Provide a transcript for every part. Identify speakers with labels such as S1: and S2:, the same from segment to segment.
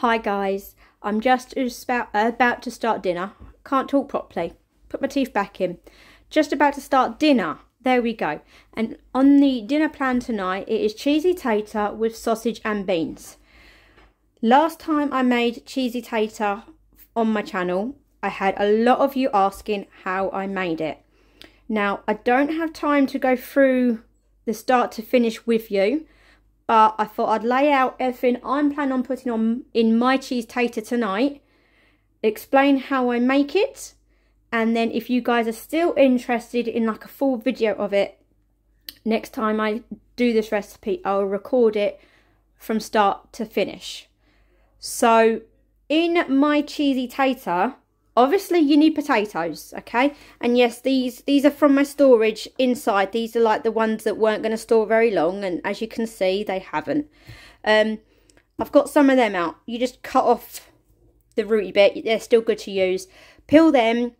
S1: Hi guys, I'm just about to start dinner. Can't talk properly. Put my teeth back in. Just about to start dinner. There we go. And on the dinner plan tonight, it is cheesy tater with sausage and beans. Last time I made cheesy tater on my channel, I had a lot of you asking how I made it. Now, I don't have time to go through the start to finish with you, but I thought I'd lay out everything I'm planning on putting on in my cheese tater tonight, explain how I make it, and then if you guys are still interested in like a full video of it, next time I do this recipe, I'll record it from start to finish. So in my cheesy tater, obviously you need potatoes, okay? And yes, these are from my storage inside. These are like the ones that weren't going to store very long, and as you can see, they haven't. I've got some of them out. You just cut off the rooty bit. They're still good to use. Peel them,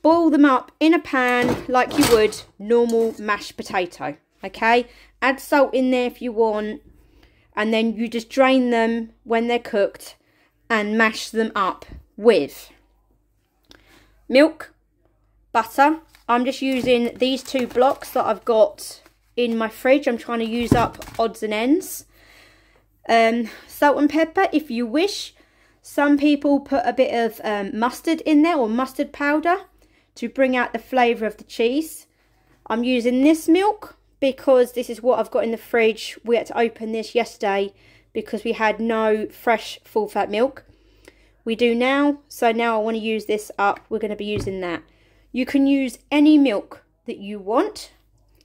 S1: boil them up in a pan like you would normal mashed potato, okay? Add salt in there if you want, and then you just drain them when they're cooked and mash them up with milk, butter. I'm just using these 2 blocks that I've got in my fridge. I'm trying to use up odds and ends. Salt and pepper if you wish. Some people put a bit of mustard in there, or mustard powder, to bring out the flavour of the cheese. I'm using this milk because this is what I've got in the fridge. We had to open this yesterday because we had no fresh full fat milk. We do now, so now I want to use this up. We're going to be using that. You can use any milk that you want.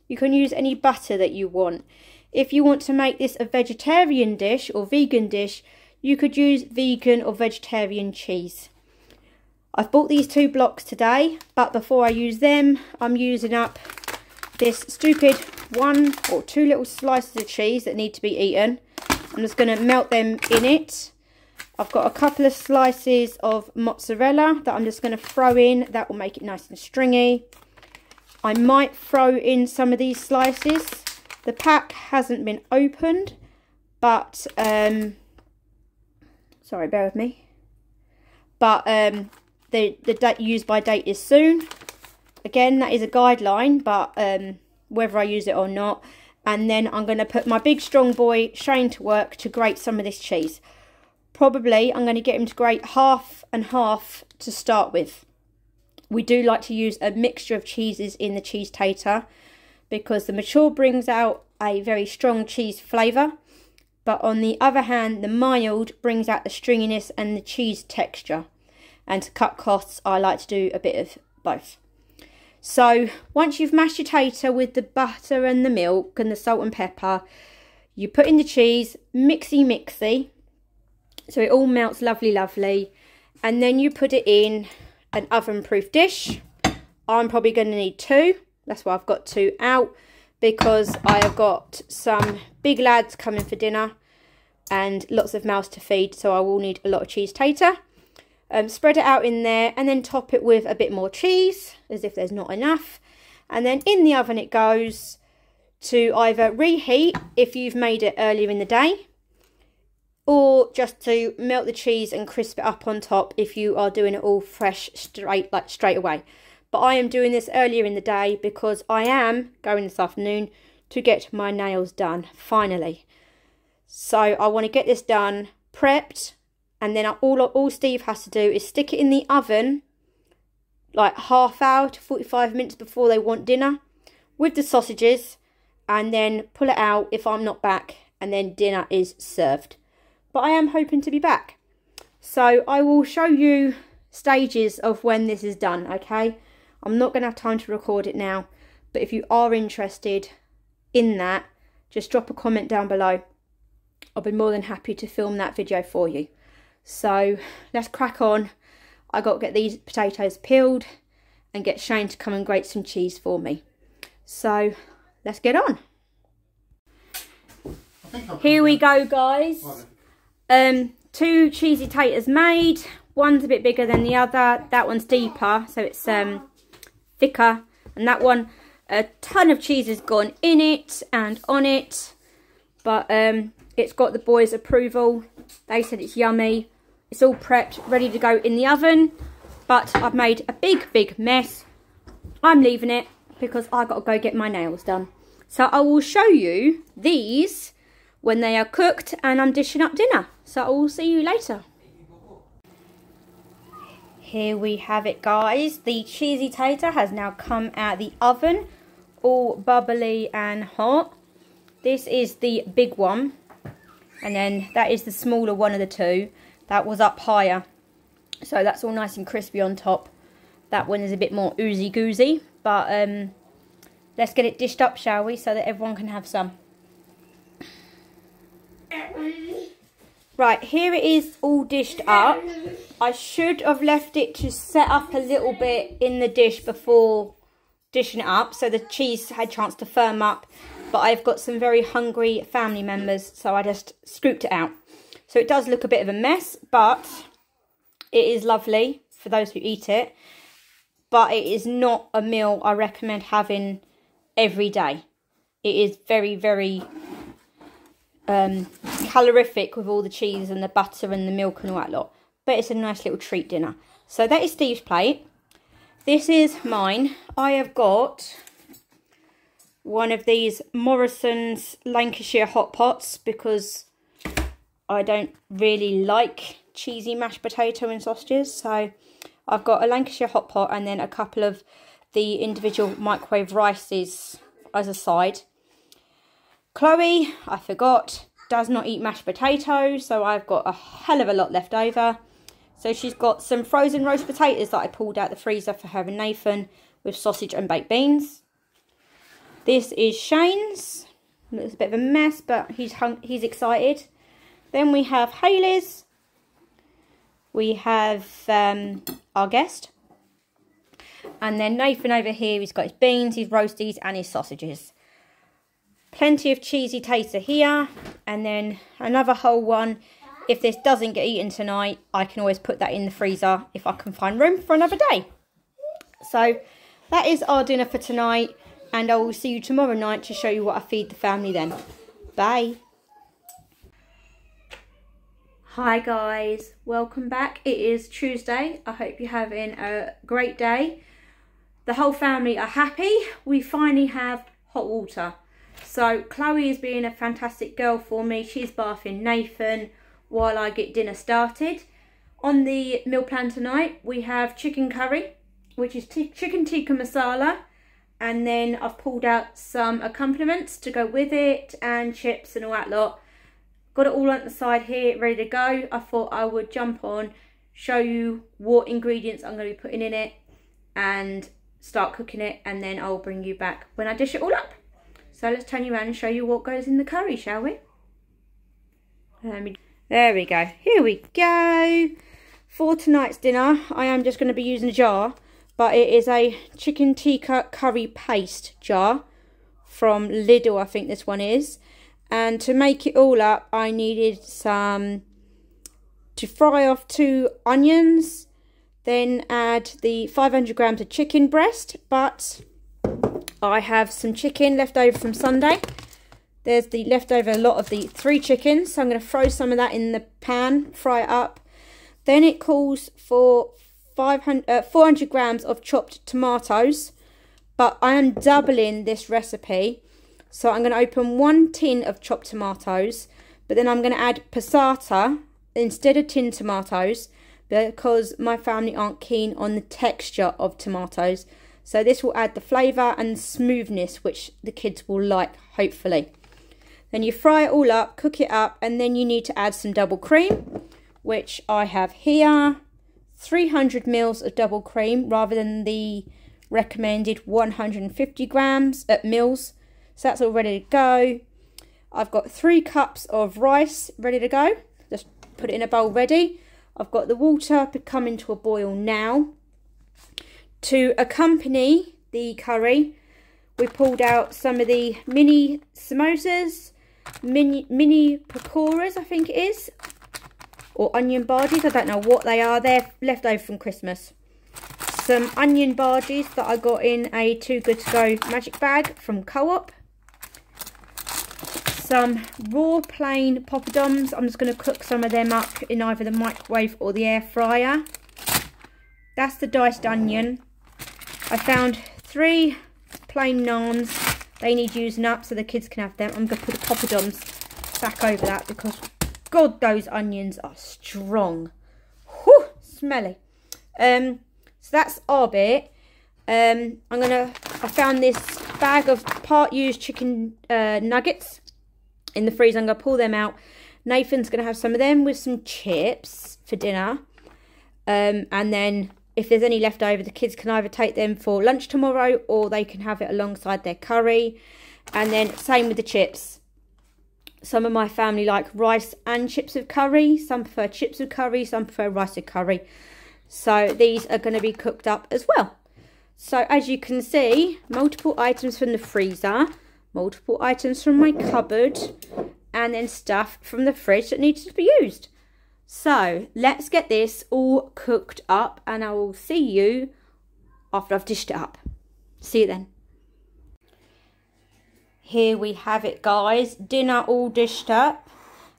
S1: You can use any butter that you want. If you want to make this a vegetarian dish or vegan dish, you could use vegan or vegetarian cheese. I've bought these 2 blocks today, but before I use them, I'm using up this stupid 1 or 2 little slices of cheese that need to be eaten. I'm just going to melt them in it. I've got a couple of slices of mozzarella that I'm just going to throw in. That will make it nice and stringy. I might throw in some of these slices. The pack hasn't been opened, but sorry, bear with me. But the date use by date is soon. Again, that is a guideline, but whether I use it or not. And then I'm going to put my big strong boy Shane to work to grate some of this cheese. Probably I'm going to get him to grate half and half to start with. We do like to use a mixture of cheeses in the cheese tater because the mature brings out a very strong cheese flavour, but on the other hand the mild brings out the stringiness and the cheese texture. And to cut costs, I like to do a bit of both. So once you've mashed your tater with the butter and the milk and the salt and pepper, you put in the cheese, mixy so it all melts lovely, and then you put it in an oven proof dish. I'm probably going to need 2. That's why I've got 2 out, because I have got some big lads coming for dinner and lots of mouths to feed, so I will need a lot of cheese tater. Spread it out in there and then top it with a bit more cheese, as if there's not enough. And then in the oven it goes to either reheat if you've made it earlier in the day, or just to melt the cheese and crisp it up on top if you are doing it all fresh straight away. But I am doing this earlier in the day because I am going this afternoon to get my nails done finally. So I want to get this done, prepped, and then all Steve has to do is stick it in the oven like half hour to 45 minutes before they want dinner with the sausages, and then pull it out if I'm not back, and then dinner is served. But I am hoping to be back, so I will show you stages of when this is done, okay? I'm not going to have time to record it now, but if you are interested in that, just drop a comment down below. I'll be more than happy to film that video for you. So let's crack on. I got to get these potatoes peeled and get Shane to come and grate some cheese for me. So let's get on. Here we go, guys. 2 cheesy taters made. One's a bit bigger than the other. That one's deeper, so it's thicker. And that one, a ton of cheese has gone in it and on it. But it's got the boys' approval. They said it's yummy. It's all prepped, ready to go in the oven. But I've made a big mess. I'm leaving it because I've got to go get my nails done. So I will show you these when they are cooked and I'm dishing up dinner. So I will see you later. Here we have it, guys. The cheesy tater has now come out of the oven, all bubbly and hot. This is the big one, and then that is the smaller one of the two. That was up higher, so that's all nice and crispy on top. That one is a bit more oozy goozy, but let's get it dished up, shall we, so that everyone can have some. Right, here it is all dished up. I should have left it to set up a little bit in the dish before dishing it up, so the cheese had a chance to firm up. But I've got some very hungry family members, so I just scooped it out. So it does look a bit of a mess, but it is lovely for those who eat it. But it is not a meal I recommend having every day. It is very calorific with all the cheese and the butter and the milk and all that lot. But it's a nice little treat dinner. So that is Steve's plate. This is mine. I have got one of these Morrison's Lancashire hot pots because I don't really like cheesy mashed potato and sausages. So I've got a Lancashire hot pot and then a couple of the individual microwave rices as a side. Chloe, I forgot, does not eat mashed potatoes, so I've got a hell of a lot left over. So she's got some frozen roast potatoes that I pulled out the freezer for her and Nathan with sausage and baked beans. This is Shane's. Looks a bit of a mess, but he's excited. Then we have Hayley's. We have our guest. And then Nathan over here, he's got his beans, his roasties and his sausages. Plenty of cheesy tater here. And then another whole one. If this doesn't get eaten tonight, I can always put that in the freezer if I can find room for another day. So that is our dinner for tonight. And I will see you tomorrow night to show you what I feed the family then. Bye. Hi guys, welcome back. It is Tuesday. I hope you're having a great day. The whole family are happy. We finally have hot water. So Chloe is being a fantastic girl for me. She's bathing Nathan while I get dinner started. On the meal plan tonight, we have chicken curry, which is chicken tikka masala. And then I've pulled out some accompaniments to go with it and chips and all that lot. Got it all on the side here, ready to go. I thought I would jump on, show you what ingredients I'm going to be putting in it and start cooking it. And then I'll bring you back when I dish it all up. So let's turn you around and show you what goes in the curry, shall we? There we go. Here we go. For tonight's dinner, I am just going to be using a jar. But it is a chicken tikka curry paste jar from Lidl, I think this one is. And to make it all up, I needed to fry off 2 onions. Then add the 500 grams of chicken breast. But I have some chicken left over from Sunday. There's the leftover lot of the 3 chickens. So I'm going to throw some of that in the pan, fry it up. Then it calls for 400 grams of chopped tomatoes, but I am doubling this recipe, so I'm going to open 1 tin of chopped tomatoes, but then I'm going to add passata instead of tin tomatoes because my family aren't keen on the texture of tomatoes, so this will add the flavour and smoothness which the kids will like, hopefully. Then you fry it all up, cook it up, and then you need to add some double cream, which I have here. 300 mils of double cream rather than the recommended 150 grams at mils. So that's all ready to go. I've got 3 cups of rice ready to go. Just put it in a bowl ready. I've got the water coming to a boil now. To accompany the curry, we pulled out some of the mini samosas, mini pakoras, I think it is. Or onion bhajis, I don't know what they are. They're left over from Christmas. Some onion bhajis that I got in a Too Good To Go magic bag from Co-op. some raw plain poppadoms. I'm just going to cook some of them up in either the microwave or the air fryer. That's the diced onion. I found 3 plain naans. They need using up so the kids can have them. I'm going to put the poppadoms back over that because, God, those onions are strong. Whew, smelly. So that's our bit. I found this bag of part used chicken nuggets in the freezer. I'm going to pull them out. Nathan's going to have some of them with some chips for dinner. And then if there's any left over, the kids can either take them for lunch tomorrow or they can have it alongside their curry. And then same with the chips. Some of my family like rice and chips with curry. Some prefer chips with curry, some prefer rice with curry. So these are going to be cooked up as well. So as you can see, multiple items from the freezer, multiple items from my cupboard, and then stuff from the fridge that needs to be used. So let's get this all cooked up and I will see you after I've dished it up. See you then. Here we have it, guys. Dinner all dished up.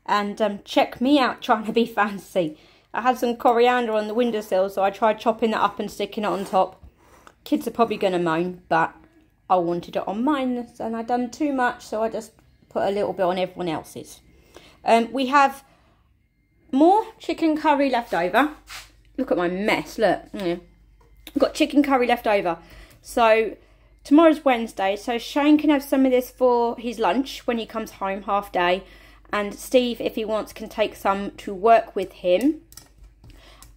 S1: And check me out trying to be fancy. I had some coriander on the windowsill, so I tried chopping that up and sticking it on top. Kids are probably going to moan, but I wanted it on mine and I'd done too much, so I just put a little bit on everyone else's. We have more chicken curry left over. Look at my mess, look. I've got chicken curry left over. So tomorrow's Wednesday, so Shane can have some of this for his lunch when he comes home half day. And Steve, if he wants, can take some to work with him.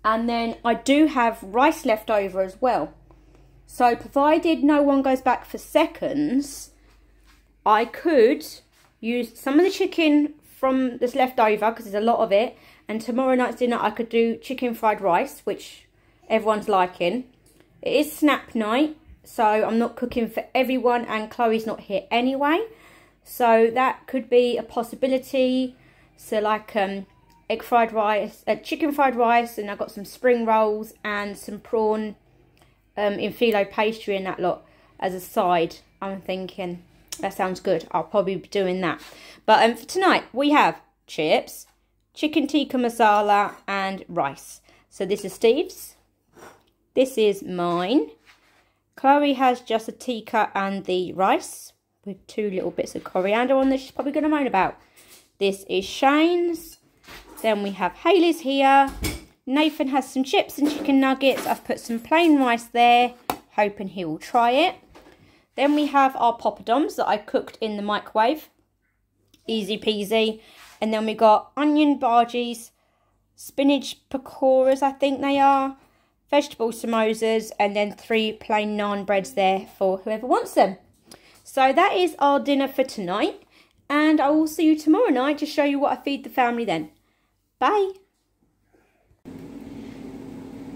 S1: And then I do have rice left over as well. So provided no one goes back for seconds, I could use some of the chicken from this left over, because there's a lot of it. And tomorrow night's dinner, I could do chicken fried rice, which everyone's liking. It is snap night, so I'm not cooking for everyone, and Chloe's not here anyway. So that could be a possibility. So like egg fried rice, chicken fried rice, and I've got some spring rolls and some prawn in phyllo pastry and that lot as a side. I'm thinking that sounds good. I'll probably be doing that. But for tonight, we have chips, chicken tikka masala and rice. So this is Steve's. This is mine. Chloe has just a tikka and the rice with 2 little bits of coriander on that she's probably going to moan about. This is Shane's. Then we have Hayley's here. Nathan has some chips and chicken nuggets. I've put some plain rice there, hoping he will try it. Then we have our poppadoms that I cooked in the microwave. Easy peasy. And then we got onion bhajis, spinach pakoras, I think they are, vegetable samosas, and then 3 plain naan breads there for whoever wants them. So that is our dinner for tonight. And I will see you tomorrow night to show you what I feed the family then. Bye.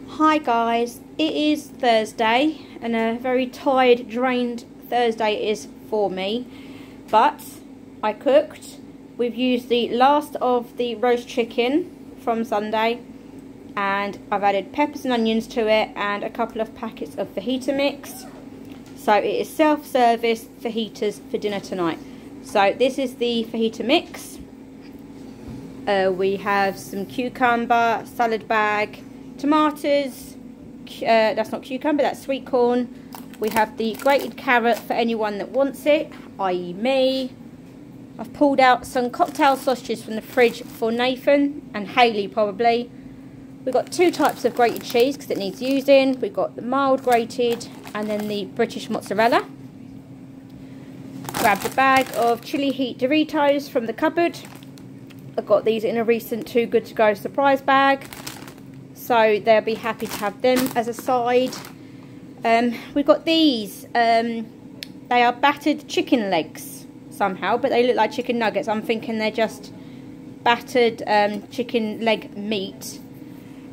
S1: Hi guys, it is Thursday and a very tired, drained Thursday it is for me. But I cooked. We've used the last of the roast chicken from Sunday. And I've added peppers and onions to it and a couple of packets of fajita mix. So it is self-service fajitas for dinner tonight. So this is the fajita mix. We have some cucumber, salad bag, tomatoes, that's not cucumber, that's sweet corn. We have the grated carrot for anyone that wants it, i.e. me. I've pulled out some cocktail sausages from the fridge for Nathan and Hayley probably. We've got 2 types of grated cheese because it needs using. We've got the mild grated and then the British mozzarella. Grabbed a bag of chili heat Doritos from the cupboard. I got these in a recent Too Good To Go surprise bag. So they'll be happy to have them as a side. We've got these. They are battered chicken legs somehow, but they look like chicken nuggets. I'm thinking they're just battered chicken leg meat.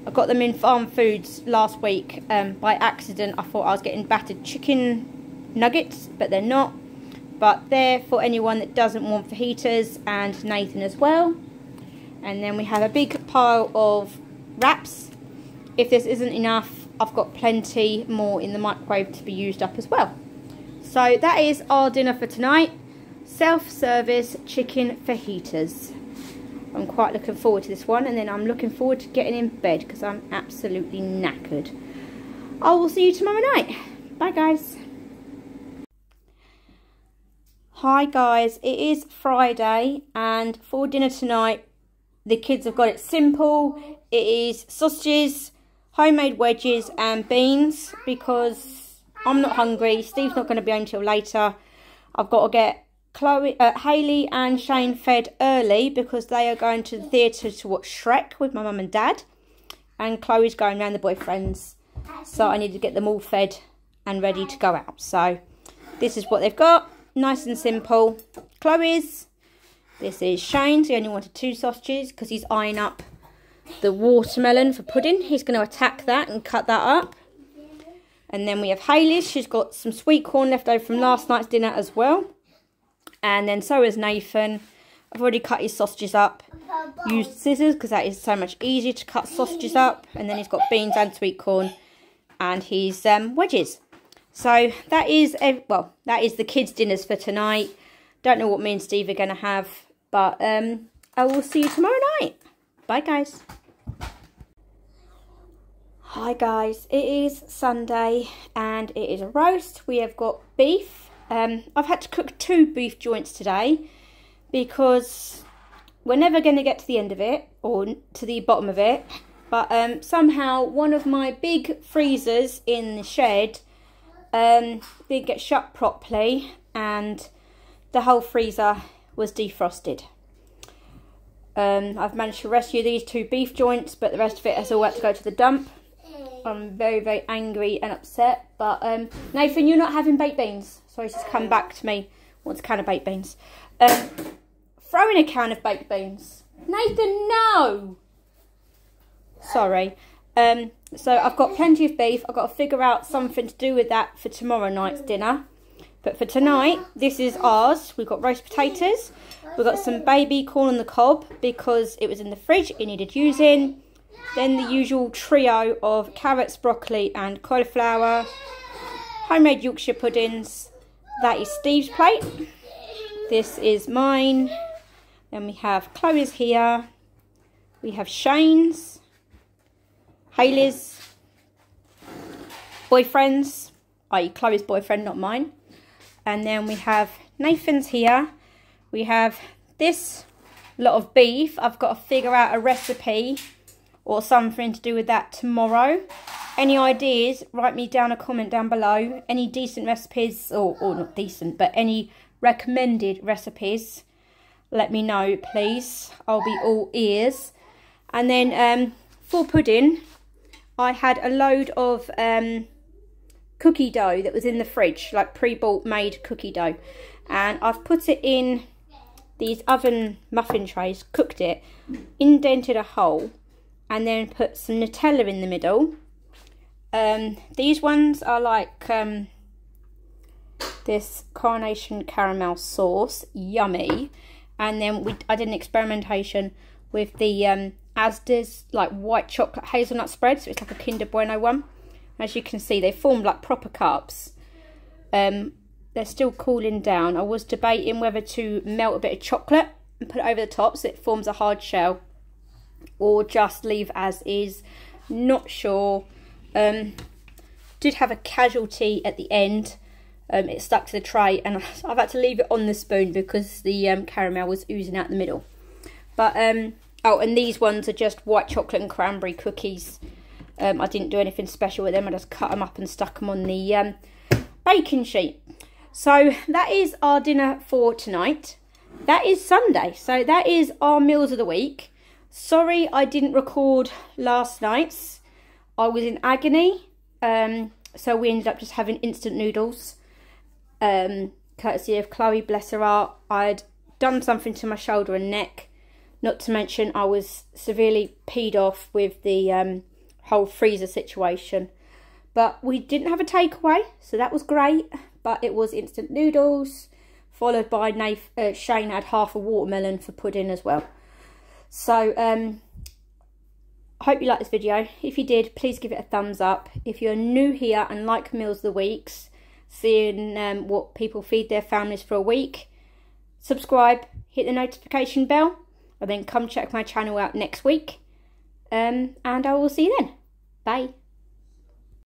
S1: I got them in Farm Foods last week by accident. I thought I was getting battered chicken nuggets, but they're not. But they're for anyone that doesn't want fajitas, and Nathan as well. And then we have a big pile of wraps. If this isn't enough, I've got plenty more in the microwave to be used up as well. So that is our dinner for tonight. self-service chicken fajitas. I'm quite looking forward to this one, and then I'm looking forward to getting in bed because I'm absolutely knackered. I will see you tomorrow night. Bye guys. Hi guys, it is Friday, and for dinner tonight the kids have got it simple. It is sausages, homemade wedges and beans because I'm not hungry. Steve's not going to be home till later. I've got to get Hayley and Shane fed early because they are going to the theatre to watch Shrek with my mum and dad, and Chloe's going around the boyfriends, so I need to get them all fed and ready to go out. So this is what they've got, nice and simple. Chloe's, this is Shane's. He only wanted 2 sausages because he's eyeing up the watermelon for pudding. He's going to attack that and cut that up. And then we have Hayley's. She's got some sweet corn left over from last night's dinner as well. And then so is Nathan. I've already cut his sausages up. Used scissors because that is so much easier to cut sausages up. And then he's got beans and sweet corn and his wedges. So that is the kids' dinners for tonight. Don't know what me and Steve are going to have, but I will see you tomorrow night. Bye guys. Hi guys, it is Sunday and it is a roast. We have got beef. I've had to cook 2 beef joints today because we're never going to get to the end of it or to the bottom of it. But somehow one of my big freezers in the shed didn't get shut properly and the whole freezer was defrosted. I've managed to rescue these 2 beef joints, but the rest of it has all had to go to the dump. I'm very, very angry and upset. But Nathan, you're not having baked beans. So he's just come back to me. Wants a can of baked beans. Throw in a can of baked beans. Nathan, no! Sorry. So I've got plenty of beef. I've got to figure out something to do with that for tomorrow night's dinner. But for tonight, this is ours. We've got roast potatoes. We've got some baby corn on the cob because it was in the fridge. It needed using. Then the usual trio of carrots, broccoli and cauliflower. Homemade Yorkshire puddings. That is Steve's plate. This is mine. Then we have Chloe's here. We have Shane's. Hayley's. Boyfriend's. i.e. Chloe's boyfriend, not mine. And then we have Nathan's here. We have this lot of beef. I've got to figure out a recipe or something to do with that tomorrow. Any ideas, write me down a comment down below. Any decent recipes, or not decent, but any recommended recipes, let me know, please. I'll be all ears. And then for pudding, I had a load of cookie dough that was in the fridge, like pre-bought made cookie dough. And I've put it in these oven muffin trays, cooked it, indented a hole, and then put some Nutella in the middle. These ones are like this Carnation caramel sauce, yummy. And then I did an experimentation with the Asda's like white chocolate hazelnut spread, so it's like a Kinder Bueno one. As you can see, they formed like proper cups. They're still cooling down. I was debating whether to melt a bit of chocolate and put it over the top so it forms a hard shell, or just leave as is. Not sure. Did have a casualty at the end. It stuck to the tray and I've had to leave it on the spoon because the caramel was oozing out the middle. But oh, and these ones are just white chocolate and cranberry cookies. I didn't do anything special with them. I just cut them up and stuck them on the baking sheet. So that is our dinner for tonight. That is Sunday, so that is our meals of the week. Sorry I didn't record last night's. I was in agony, so we ended up just having instant noodles. Courtesy of Chloe, bless her heart. I'd done something to my shoulder and neck. Not to mention I was severely peed off with the whole freezer situation. But we didn't have a takeaway, so that was great. But it was instant noodles, followed by Shane had half a watermelon for pudding as well. So I hope you liked this video. If you did, please give it a thumbs up. If you're new here and like Meals of the Weeks, seeing what people feed their families for a week, subscribe, hit the notification bell, and then come check my channel out next week. And I will see you then. Bye.